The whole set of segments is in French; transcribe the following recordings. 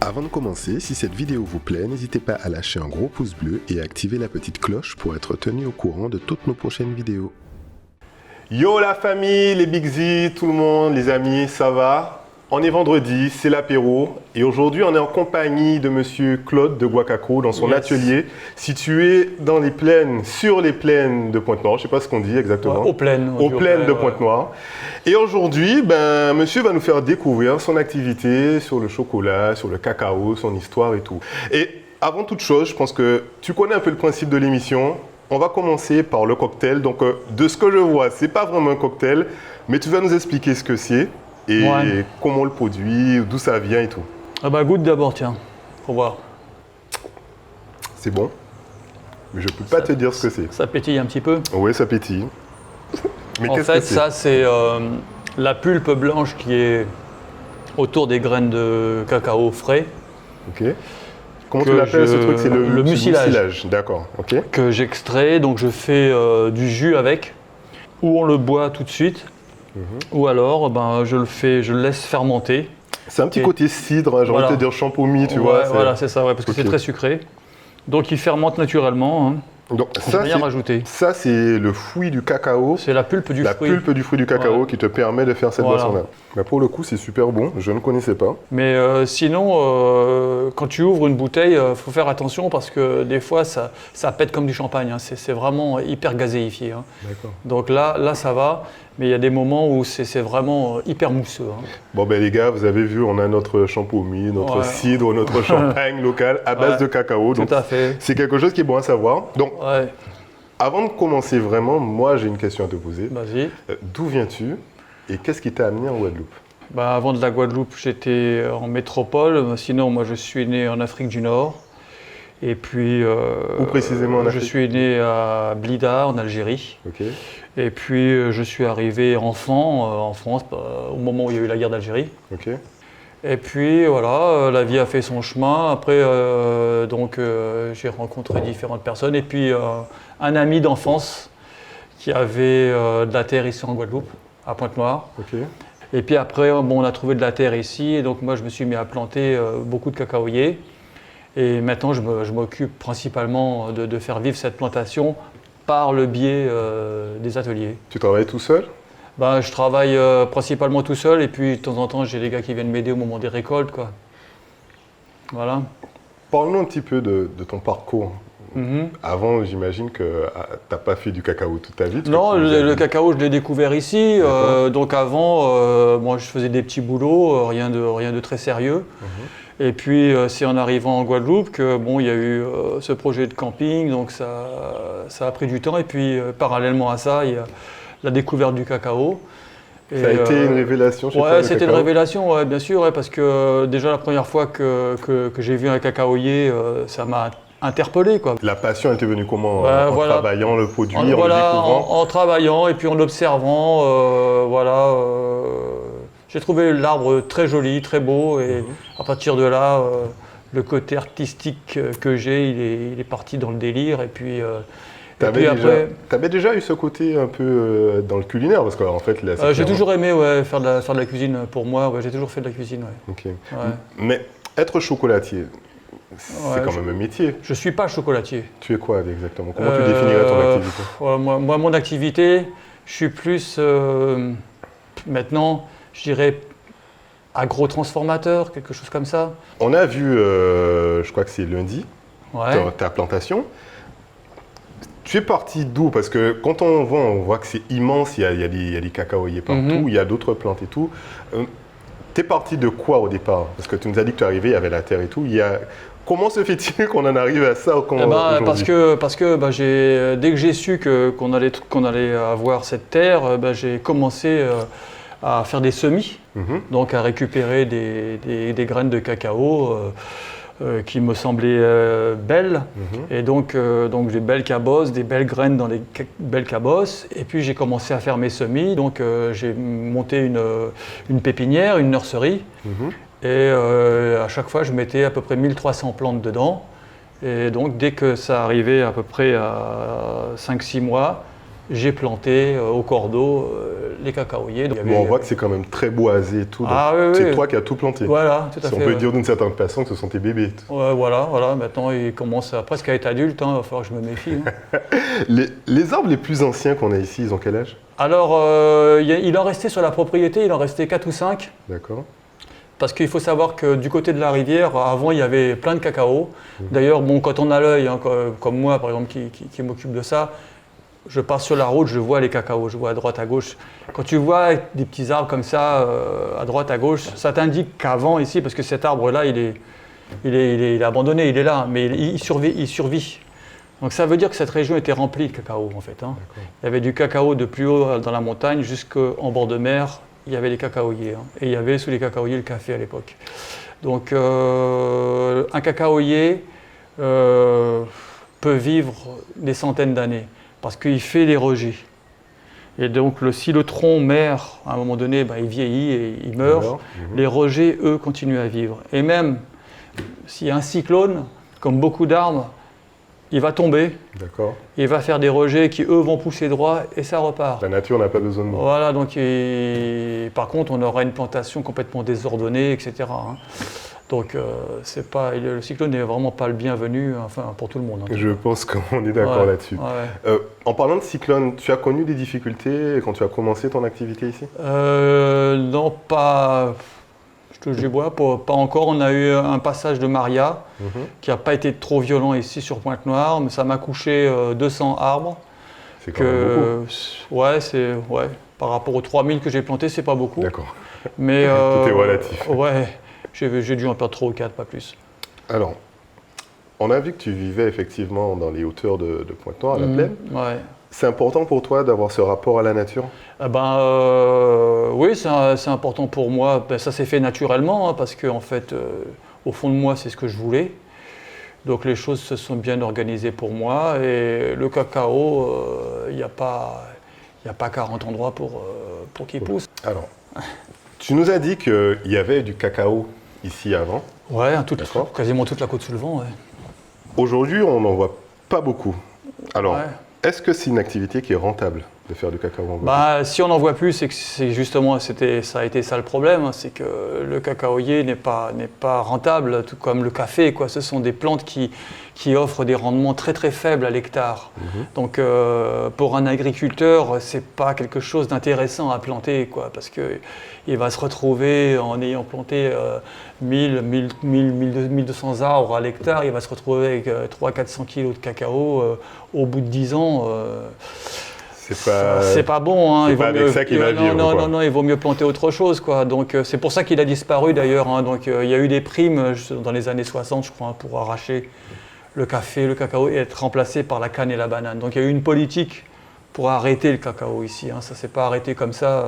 Avant de commencer, si cette vidéo vous plaît, n'hésitez pas à lâcher un gros pouce bleu et à activer la petite cloche pour être tenu au courant de toutes nos prochaines vidéos. Yo la famille, les Big Z, tout le monde, les amis, ça va? On est vendredi, c'est l'apéro et aujourd'hui on est en compagnie de monsieur Claude de Guacaco dans son atelier situé dans les plaines, sur les plaines de Pointe-Noire, je ne sais pas ce qu'on dit exactement. Ouais, aux plaines de Pointe-Noire. Et aujourd'hui, monsieur va nous faire découvrir son activité sur le chocolat, sur le cacao, son histoire et tout. Et avant toute chose, je pense que tu connais un peu le principe de l'émission. On va commencer par le cocktail. Donc de ce que je vois, c'est pas vraiment un cocktail, mais tu vas nous expliquer ce que c'est. Et comment on le produit, d'où ça vient et tout. Ah bah goûte d'abord, tiens, pour voir. C'est bon, mais je peux pas te dire ce que c'est. Ça pétille un petit peu. Oui, ça pétille. Mais en fait, ça c'est la pulpe blanche qui est autour des graines de cacao frais. Ok. Comment tu l'appelles ce truc? C'est le mucilage. D'accord, ok. Que j'extrais, donc je fais du jus avec, ou on le boit tout de suite. Ou alors, je le laisse fermenter. C'est un petit côté cidre, j'ai envie de te dire champomis, tu vois. Voilà, c'est ça, parce que c'est très sucré. Donc il fermente naturellement. Hein. Donc ça, rien rajouter. Ça, c'est le fruit du cacao. C'est la pulpe du fruit. La pulpe du fruit du cacao qui te permet de faire cette boisson-là. Mais pour le coup, c'est super bon, je ne connaissais pas. Mais sinon, quand tu ouvres une bouteille, il faut faire attention parce que des fois, ça pète comme du champagne. Hein. C'est vraiment hyper gazéifié. Hein. D'accord. Donc là, ça va. Mais il y a des moments où c'est vraiment hyper mousseux. Hein. Bon les gars, vous avez vu, on a notre champomis, notre cidre, notre champagne local à base de cacao. Donc, tout à fait. C'est quelque chose qui est bon à savoir. Donc, avant de commencer vraiment, moi j'ai une question à te poser. Vas-y. D'où viens-tu et qu'est-ce qui t'a amené en Guadeloupe? Avant de la Guadeloupe, j'étais en métropole. Sinon, moi je suis né en Afrique du Nord. Et puis, où précisément en Afrique? Je suis né à Blida, en Algérie. Ok. Et puis, je suis arrivé enfant en France au moment où il y a eu la guerre d'Algérie. Ok. Et puis, voilà, la vie a fait son chemin. Après, j'ai rencontré différentes personnes. Et puis, un ami d'enfance qui avait de la terre ici en Guadeloupe, à Pointe-Noire. Ok. Et puis après, on a trouvé de la terre ici. Et donc, moi, je me suis mis à planter beaucoup de cacaoyers. Et maintenant, je m'occupe principalement de faire vivre cette plantation par le biais des ateliers. Tu travailles tout seul? Je travaille principalement tout seul et puis de temps en temps, j'ai des gars qui viennent m'aider au moment des récoltes, quoi. Voilà. Parle-nous un petit peu de ton parcours. Avant, j'imagine que tu n'as pas fait du cacao toute ta vie. Non, le cacao, je l'ai découvert ici. Donc avant, moi, je faisais des petits boulots, rien de très sérieux. Et puis, c'est en arrivant en Guadeloupe que, il y a eu ce projet de camping, donc ça a pris du temps. Et puis, parallèlement à ça, il y a la découverte du cacao. Ça a été une révélation chez toi? Ouais, c'était une révélation, bien sûr, parce que déjà la première fois que j'ai vu un cacaoyer, ça m'a interpellé, quoi. La passion était venue comment? En travaillant le produit, en le découvrant? En travaillant et puis en observant, j'ai trouvé l'arbre très joli, très beau, et à partir de là, le côté artistique que j'ai, il est parti dans le délire. Et puis, T'avais déjà eu ce côté un peu dans le culinaire, parce qu'en fait, là, j'ai toujours aimé faire de la cuisine. Pour moi, j'ai toujours fait de la cuisine. Ok. Mais être chocolatier, c'est quand même un métier. Je suis pas chocolatier. Tu es quoi exactement? Comment tu définirais ton activité? Moi, mon activité, je suis plus maintenant, je dirais, agro-transformateur, quelque chose comme ça. On a vu, je crois que c'est lundi, ta plantation. Tu es parti d'où? Parce que quand on voit que c'est immense, il y a des cacaoyers partout, il y a d'autres plantes et tout. Tu es parti de quoi au départ? Parce que tu nous as dit que tu es arrivé, il y avait la terre et tout. Comment se fait-il qu'on en arrive à ça parce que dès que j'ai su qu'on allait avoir cette terre, j'ai commencé à faire des semis, donc à récupérer des graines de cacao qui me semblaient belles. Et donc des belles cabosses, des belles graines dans les belles cabosses. Et puis j'ai commencé à faire mes semis. Donc j'ai monté une pépinière, une nurserie. Et à chaque fois, je mettais à peu près 1300 plantes dedans. Et donc dès que ça arrivait à peu près à 5-6 mois, j'ai planté au cordeau les cacaoyers. Donc, on voit que c'est quand même très boisé et tout. Ah, oui, c'est oui. toi qui as tout planté. Voilà, tout à Si fait. on peut dire d'une certaine façon que ce sont tes bébés. Ouais, voilà. Maintenant, il commence presque à être adulte. Il va falloir que je me méfie. Les arbres les plus anciens qu'on a ici, ils ont quel âge? Alors, il en restait sur la propriété, il en restait 4 ou 5. D'accord. Parce qu'il faut savoir que du côté de la rivière, avant, il y avait plein de cacao. D'ailleurs, bon, quand on a l'œil, hein, comme moi, par exemple, qui m'occupe de ça, je passe sur la route, je vois les cacaos, je vois à droite, à gauche. Quand tu vois des petits arbres comme ça, à droite, à gauche, ça t'indique qu'avant, ici, parce que cet arbre-là, il est abandonné, il est là, mais il survit. Donc ça veut dire que cette région était remplie de cacao, en fait. Hein. Il y avait du cacao de plus haut dans la montagne jusqu'en bord de mer. Il y avait les cacaoyers, hein. Et il y avait sous les cacaoyers le café à l'époque. Donc un cacaoyer peut vivre des centaines d'années parce qu'il fait les rejets. Et donc si le tronc meurt, à un moment donné, il vieillit et il meurt, les rejets, eux, continuent à vivre. Et même s'il y a un cyclone, comme beaucoup d'arbres, il va tomber, il va faire des rejets qui, eux, vont pousser droit et ça repart. La nature n'a pas besoin de nous. Voilà, donc par contre, on aura une plantation complètement désordonnée, etc. Hein. Donc le cyclone n'est vraiment pas le bienvenu, enfin, pour tout le monde. Hein. Je pense qu'on est d'accord là-dessus. Ouais. En parlant de cyclone, tu as connu des difficultés quand tu as commencé ton activité ici? Non, pas... Je touche du bois, pas encore. On a eu un passage de Maria qui n'a pas été trop violent ici sur Pointe-Noire, mais ça m'a couché 200 arbres. C'est quand même beaucoup. Ouais, par rapport aux 3000 que j'ai plantés, c'est pas beaucoup. D'accord. Mais tout est relatif. Ouais, j'ai dû en perdre 3 ou 4, pas plus. Alors, on a vu que tu vivais effectivement dans les hauteurs de Pointe-Noire, à la plaine. Ouais. C'est important pour toi d'avoir ce rapport à la nature? Oui, c'est important pour moi. Ça s'est fait naturellement, hein, parce que en fait, au fond de moi, c'est ce que je voulais. Donc les choses se sont bien organisées pour moi. Et le cacao, il n'y a pas 40 endroits pour qu'il pousse. Alors, tu nous as dit qu'il y avait du cacao ici avant. Ouais, quasiment toute la côte sous le vent. Ouais. Aujourd'hui, on n'en voit pas beaucoup. Alors, ouais. Est-ce que c'est une activité qui est rentable de faire du cacao en Guadeloupe? Si on n'en voit plus, c'est que ça a été ça le problème, hein, c'est que le cacaoyer n'est pas rentable, tout comme le café, quoi. Ce sont des plantes qui offrent des rendements très très faibles à l'hectare. Donc pour un agriculteur, c'est pas quelque chose d'intéressant à planter, quoi, parce qu'il va se retrouver en ayant planté 1200 arbres à l'hectare, il va se retrouver avec 300-400 kilos de cacao au bout de 10 ans. C'est pas bon. Hein. C'est pas avec ça qu'il va vivre. Non, il vaut mieux planter autre chose, quoi. Donc c'est pour ça qu'il a disparu d'ailleurs. Hein. Donc il y a eu des primes dans les années 60, je crois, pour arracher le café, le cacao et être remplacé par la canne et la banane. Donc il y a eu une politique pour arrêter le cacao ici. Hein. Ça s'est pas arrêté comme ça.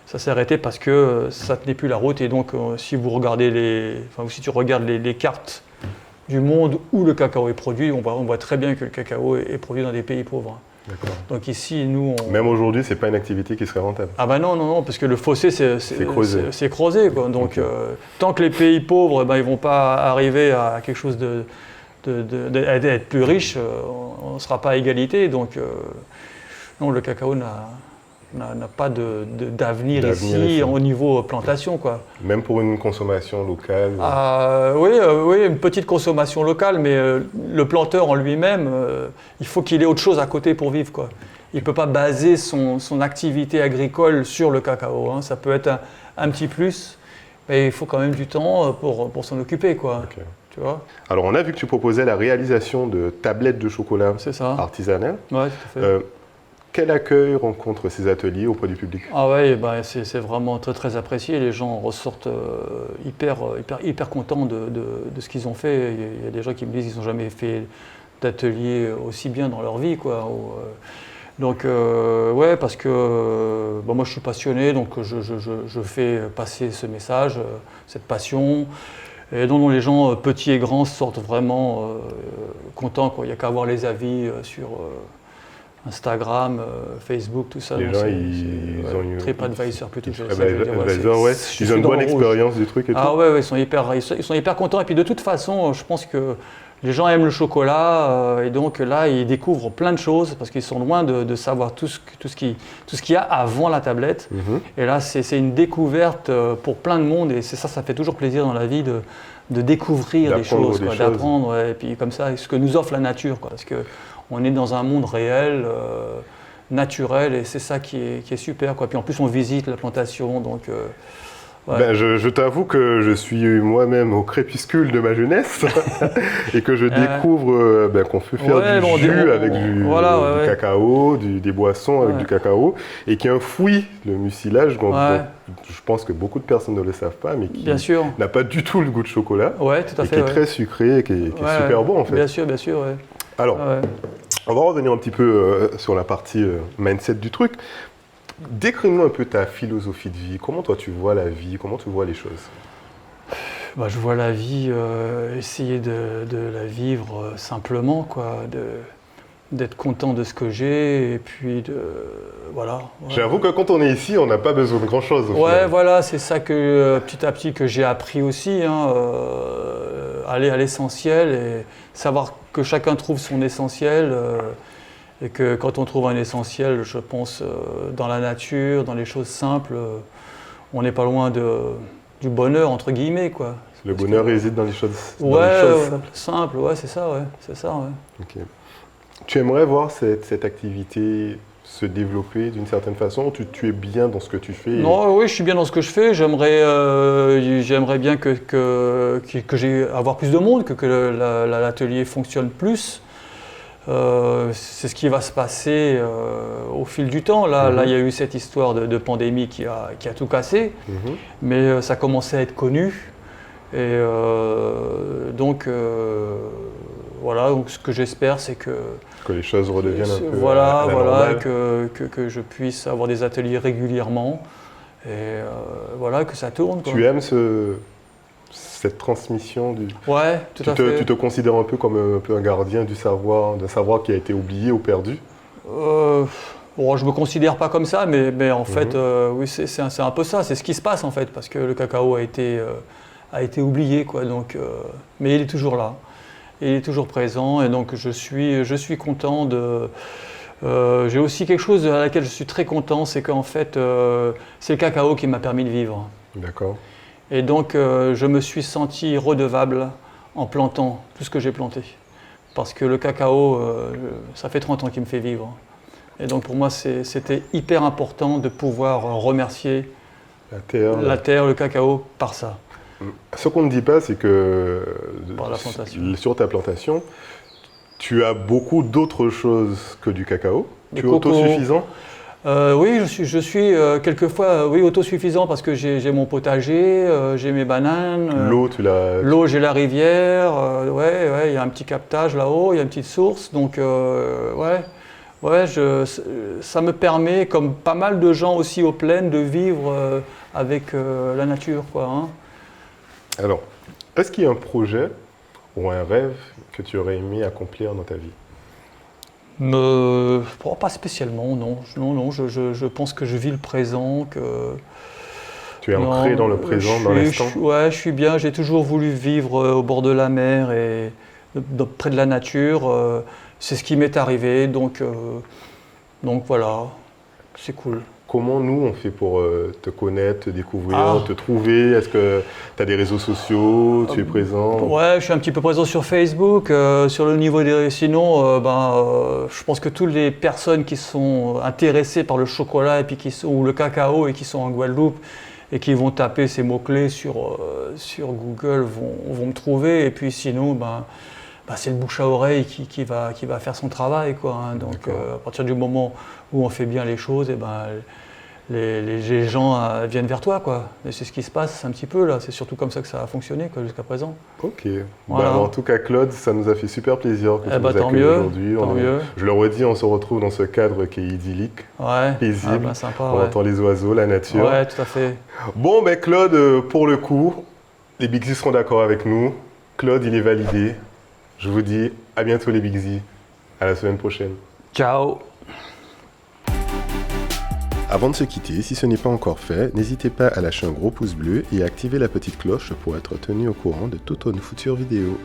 Ça s'est arrêté parce que ça tenait plus la route. Et donc si tu regardes les cartes du monde où le cacao est produit, on voit très bien que le cacao est produit dans des pays pauvres. Donc ici, nous... Même aujourd'hui, ce n'est pas une activité qui serait rentable? Ah non, parce que le fossé, c'est creusé. C'est creusé, quoi. Donc tant que les pays pauvres, ils ne vont pas arriver à quelque chose d'être plus riche, on ne sera pas à égalité. Donc non, le cacao n'a pas d'avenir ici au niveau plantation, quoi. Même pour une consommation locale? Oui, une petite consommation locale, mais le planteur en lui-même, il faut qu'il ait autre chose à côté pour vivre, quoi. Il ne peut pas baser son activité agricole sur le cacao. Hein. Ça peut être un petit plus, mais il faut quand même du temps pour s'en occuper, quoi. Okay. Tu vois? Alors, on a vu que tu proposais la réalisation de tablettes de chocolat artisanales. Oui, tout à fait. Quel accueil rencontrent ces ateliers auprès du public? Ah oui, c'est vraiment très très apprécié. Les gens ressortent hyper contents de ce qu'ils ont fait. Il y a des gens qui me disent qu'ils n'ont jamais fait d'atelier aussi bien dans leur vie, quoi. Donc ouais, parce que moi je suis passionné, donc je fais passer ce message, cette passion. Et dont les gens, petits et grands, sortent vraiment contents, quoi. Il n'y a qu'à voir les avis sur Instagram, Facebook, tout ça. Les gens, ils ont une... TripAdvisor plutôt. Ils ont une bonne expérience du truc et tout. Ah ouais, ils sont hyper contents. Et puis de toute façon, je pense que Les gens aiment le chocolat et donc là, ils découvrent plein de choses parce qu'ils sont loin de savoir tout ce qu'il y a avant la tablette. Et là, c'est une découverte pour plein de monde et ça fait toujours plaisir dans la vie de découvrir des choses, d'apprendre. Et puis comme ça, ce que nous offre la nature, quoi, parce qu'on est dans un monde réel, naturel et c'est ça qui est super, quoi. Puis en plus, on visite la plantation, donc... Ouais. Ben, je t'avoue que je suis moi-même au crépuscule de ma jeunesse et que je découvre qu'on peut faire du jus avec du cacao, des boissons avec du cacao et qu'il y a un fruit, le mucilage, dont je pense que beaucoup de personnes ne le savent pas, mais qui n'a pas du tout le goût de chocolat, qui est très sucré et qui est super bon en fait. Bien sûr, ouais. Alors, on va revenir un petit peu sur la partie mindset du truc. Décris-nous un peu ta philosophie de vie. Comment toi tu vois la vie? Comment tu vois les choses? Je vois la vie, essayer de la vivre simplement, quoi, d'être content de ce que j'ai et puis voilà. J'avoue que quand on est ici, on n'a pas besoin de grand-chose. Voilà, c'est ça que petit à petit que j'ai appris aussi, aller à l'essentiel et savoir que chacun trouve son essentiel. Et que quand on trouve un essentiel, je pense, dans la nature, dans les choses simples, on n'est pas loin du bonheur, entre guillemets, quoi. Le bonheur réside dans les choses, simples. C'est ça. Okay. Tu aimerais voir cette activité se développer d'une certaine façon? Tu es bien dans ce que tu fais? Non, oui, je suis bien dans ce que je fais. J'aimerais bien que j'ai avoir plus de monde, que l'atelier fonctionne plus. C'est ce qui va se passer au fil du temps. Là, il y a eu cette histoire de pandémie qui a tout cassé, mais ça commençait à être connu. Et donc, ce que j'espère, c'est que les choses redeviennent un peu que je puisse avoir des ateliers régulièrement et que ça tourne, quoi. Tu aimes cette transmission tout à fait. Tu te considères un peu comme un gardien d'un savoir qui a été oublié ou perdu? Je ne me considère pas comme ça, mais en fait, oui, c'est un peu ça. C'est ce qui se passe en fait, parce que le cacao a été oublié, quoi. Donc, mais il est toujours là, il est toujours présent, et donc je suis content de. J'ai aussi quelque chose à laquelle je suis très content, c'est qu'en fait, c'est le cacao qui m'a permis de vivre. D'accord. Et donc, je me suis senti redevable en plantant tout ce que j'ai planté. Parce que le cacao, ça fait 30 ans qu'il me fait vivre. Et donc, pour moi, c'était hyper important de pouvoir remercier la terre, le cacao, par ça. Ce qu'on ne dit pas, c'est que par la plantation. Sur ta plantation, tu as beaucoup d'autres choses que du cacao. Tu es autosuffisant? Oui, je suis quelquefois autosuffisant parce que j'ai mon potager, j'ai mes bananes. L'eau, tu l'as? L'eau, j'ai la rivière. Il y a un petit captage là-haut, il y a une petite source. Donc, ça me permet, comme pas mal de gens aussi aux plaines, de vivre avec la nature, quoi. Alors, est-ce qu'il y a un projet ou un rêve que tu aurais aimé accomplir dans ta vie? Pas spécialement, non. Je pense que je vis le présent, que... Tu es ancré dans le présent, dans l'instant? Je suis bien. J'ai toujours voulu vivre au bord de la mer et près de la nature. C'est ce qui m'est arrivé, donc voilà, c'est cool. Comment nous on fait pour te connaître, te découvrir, te trouver? Est-ce que tu as des réseaux sociaux? Tu es présent? Ouais, je suis un petit peu présent sur Facebook. Sur le niveau des... Sinon, je pense que toutes les personnes qui sont intéressées par le chocolat et puis ou le cacao et qui sont en Guadeloupe et qui vont taper ces mots-clés sur Google vont me trouver. Et puis sinon, c'est le bouche à oreille qui va faire son travail, quoi. Donc à partir du moment où on fait bien les choses, les gens viennent vers toi, quoi. Et c'est ce qui se passe un petit peu là. C'est surtout comme ça que ça a fonctionné, quoi, jusqu'à présent. Ok. Voilà. En tout cas, Claude, ça nous a fait super plaisir que tu nous accueilles aujourd'hui. Je le redis, on se retrouve dans ce cadre qui est idyllique, paisible. Sympa, on entend les oiseaux, la nature. Ouais, tout à fait. Bon, Claude, pour le coup, les Big Z seront d'accord avec nous. Claude, il est validé. Je vous dis à bientôt les Big Z. À la semaine prochaine. Ciao. Avant de se quitter, si ce n'est pas encore fait, n'hésitez pas à lâcher un gros pouce bleu et à activer la petite cloche pour être tenu au courant de toutes nos futures vidéos.